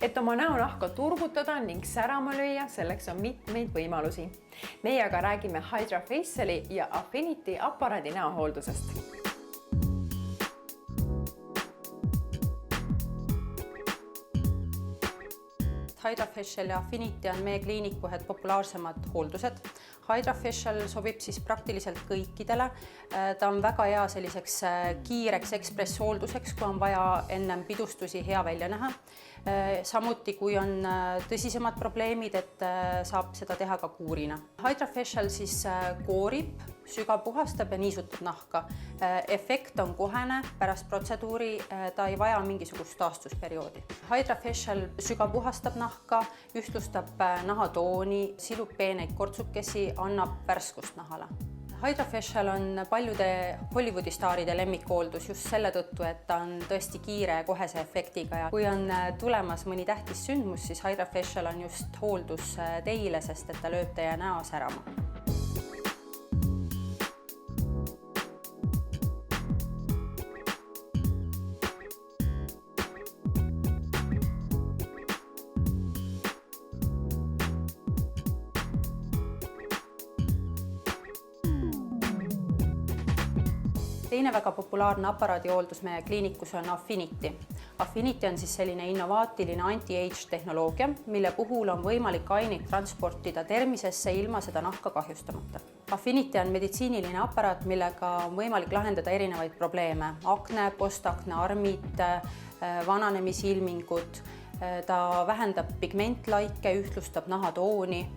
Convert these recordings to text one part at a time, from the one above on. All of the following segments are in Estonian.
Et oma näonahka turgutada ning särama lüüa, selleks on mitmeid võimalusi. Meie aga räägime HydraFaciali ja Affinity aparaadi näohooldusest. HydraFacial ja Affinity on meie kliiniku ühed populaarsemad hooldused. HydraFacial sobib siis praktiliselt kõikidele. Ta on väga hea selliseks kiireks ekspresshoolduseks, kui on vaja ennem pidustusi hea välja näha. Samuti, kui on tõsisemad probleemid, et saab seda teha ka kuurina. HydraFacial siis koorib, sügavpuhastab ja niisutab nahka. Efekt on kohene, pärast protseduuri ta ei vaja mingisugust taastusperioodi. HydraFacial sügavpuhastab nahka, ühtlustab nahatooni, silub peeneid kortsukesi, annab värskust nahale. HydraFacial on paljude Hollywoodi staaride lemmikhooldus just selle tõttu, et ta on tõesti kiire ja kohese efektiga. Ja kui on tulemas mõni tähtis sündmus, siis HydraFacial on just hooldus teile, sest et ta lööb teie näo särama. Teine väga populaarne aparaadihooldus meie kliinikus on Affinity. Affinity on siis selline innovaatiline anti-age tehnoloogia, mille puhul on võimalik aineid transportida termisesse ilma seda nahka kahjustamata. Affinity on meditsiiniline aparaat, millega on võimalik lahendada erinevaid probleeme. Akne, postakne, armid, vananemisilmingud. Ta vähendab pigmentlaike, ühtlustab nahatooni.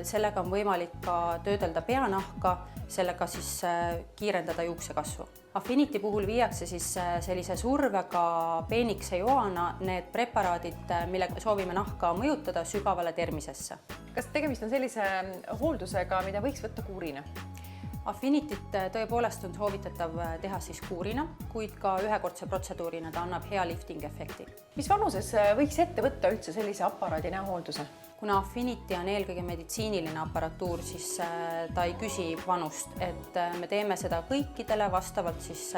Sellega on võimalik ka töödelda peanahka, sellega siis kiirendada juuksekasvu. Affinity puhul viiakse siis sellise survega peenikse joana need preparaadid, millega soovime nahka mõjutada sügavale termisesse. Kas tegemist on sellise hooldusega, mida võiks võtta kuurina? Affinityt tõepoolest on soovitatav teha siis kuurina, kuid ka ühekordse protseduurina ta annab hea lifting efekti. Mis vanuses võiks ette võtta üldse sellise aparaadi näohoolduse? Kuna Affinity on eelkõige meditsiiniline aparatuur, siis ta ei küsi vanust, et me teeme seda kõikidele vastavalt siis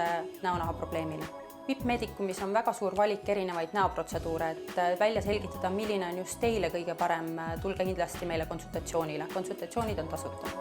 näonaha probleemile. VIP Medicumis on väga suur valik erinevaid näoprotseduure, et välja selgitada, milline on just teile kõige parem, tulge kindlasti meile konsultatsioonile. Konsultatsioonid on tasuta.